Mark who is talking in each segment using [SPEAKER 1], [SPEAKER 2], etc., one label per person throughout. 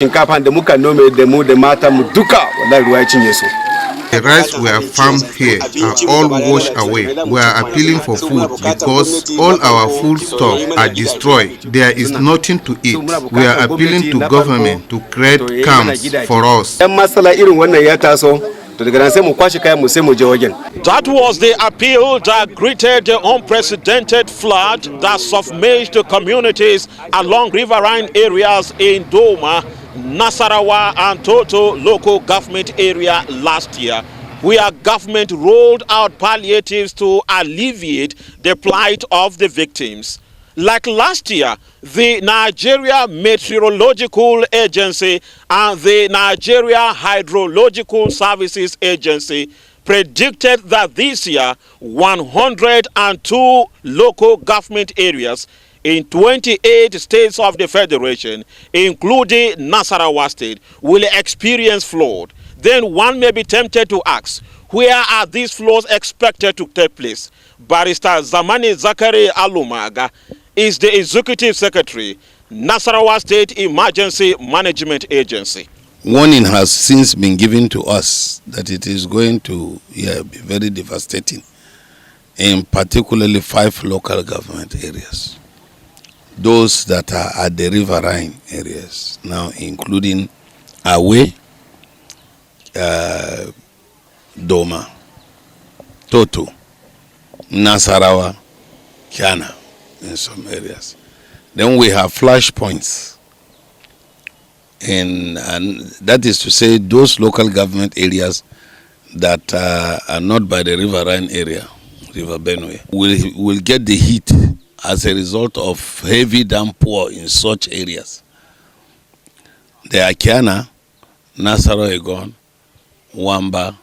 [SPEAKER 1] Shinkafan da muka nome da mu da mata mu duka wallahi ruwa ya cinye su.
[SPEAKER 2] The rice we have farmed here are all washed away. We are appealing for food because all our food stuff are destroyed. There is nothing to eat. We are appealing to government to create camps for us.
[SPEAKER 1] Yan masala irin wannan ya taso, to daga nan sai mu kwashi kayan mu sai mu je wajen.
[SPEAKER 3] That was the appeal that greeted the unprecedented flood that submerged the communities along riverine areas in Doma, Nasarawa and Toto local government area last year, where government rolled out palliatives to alleviate the plight of the victims. Like last year, the Nigeria Meteorological Agency and the Nigeria Hydrological Services Agency predicted that this year 102 local government areas in 28 states of the Federation, including Nasarawa State, will experience flood. Then one may be tempted to ask, where are these floods expected to take place? Barrister Zamani Zakari Alumaga is the Executive Secretary, Nasarawa State Emergency Management Agency.
[SPEAKER 4] Warning has since been given to us that it is going to be very devastating in particularly 5 local government areas. Those that are at the riverine areas, now including Awe, Doma, Toto, Nasarawa, Kiana in some areas. Then we have flash points, and that is to say those local government areas that are not by the riverine area, River Benue, will get the heat as a result of heavy downpour in such areas. They are Kiana, Nasarawa, Wamba,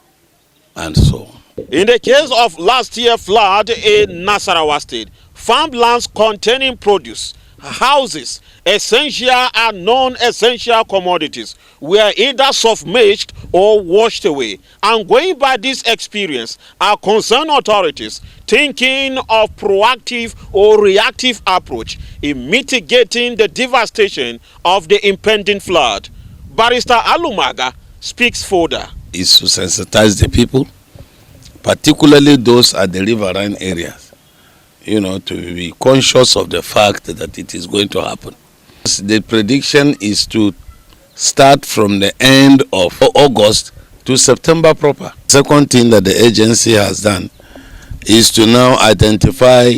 [SPEAKER 4] and so on.
[SPEAKER 3] In the case of last year's flood in Nasarawa State, farmlands containing produce, houses, essential and non-essential commodities were either submerged or washed away. And going by this experience, our concerned authorities thinking of proactive or reactive approach in mitigating the devastation of the impending flood. Barrister Alumaga speaks further.
[SPEAKER 4] Is to sensitize the people, particularly those at the riverine areas, to be conscious of the fact that it is going to happen. The prediction is to start from the end of August to September proper. Second thing that the agency has done is to now identify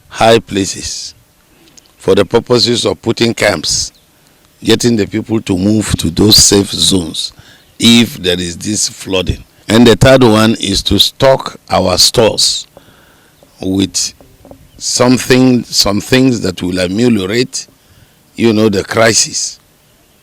[SPEAKER 4] high places for the purposes of putting camps, getting the people to move to those safe zones if there is this flooding. And the third one is to stock our stores with some things that will ameliorate, the crisis.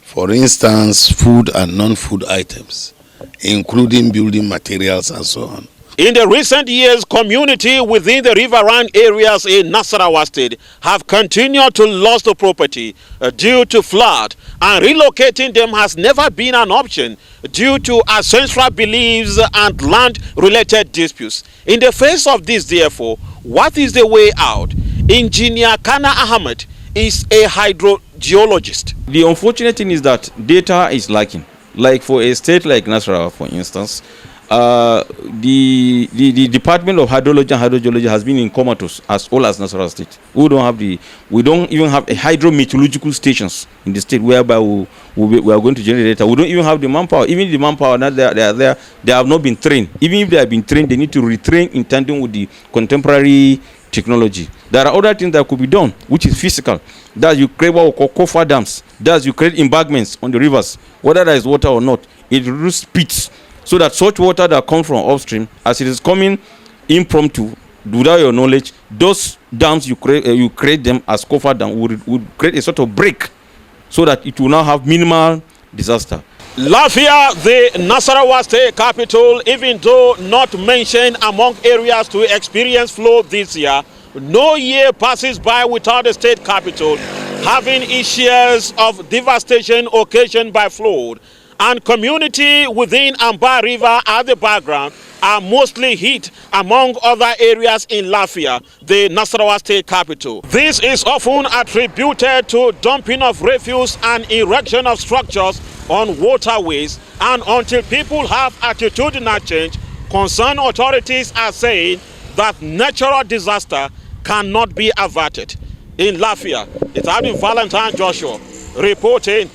[SPEAKER 4] For instance, food and non-food items, including building materials and so on.
[SPEAKER 3] In the recent years, community within the riverine areas in Nasarawa State have continued to lose the property due to flood, and relocating them has never been an option due to ancestral beliefs and land-related disputes. In the face of this, therefore, what is the way out? Engineer Kana Ahmed is a hydrogeologist.
[SPEAKER 5] The unfortunate thing is that data is lacking. Like for a state like Nasarawa, for instance, the Department of Hydrology and Hydrogeology has been in comatose as well as Nasarawa State. We don't even have a hydrometeorological stations in the state whereby we are going to generate data. We don't even have the manpower. Even the manpower that they are there, they have not been trained. Even if they have been trained, they need to retrain in tandem with the contemporary technology. There are other things that could be done, which is physical. That you create what we call coffer dams. That you create embankments on the rivers, whether there is water or not. It reduces pits, so that such water that comes from upstream, as it is coming impromptu, without your knowledge, those dams you create them as coffer dam would create a sort of break, so that it will now have minimal disaster.
[SPEAKER 3] Lafia, the Nasarawa State capital, even though not mentioned among areas to experience flood this year, no year passes by without the state capital having issues of devastation occasioned by flood. and community within Amba River at the background are mostly hit, among other areas in Lafia, the Nasarawa state capital. This is often attributed to dumping of refuse and erection of structures on waterways, and until people have attitudinal change, concerned authorities are saying that natural disaster cannot be averted. In Lafia, it has been Valentine Joshua reporting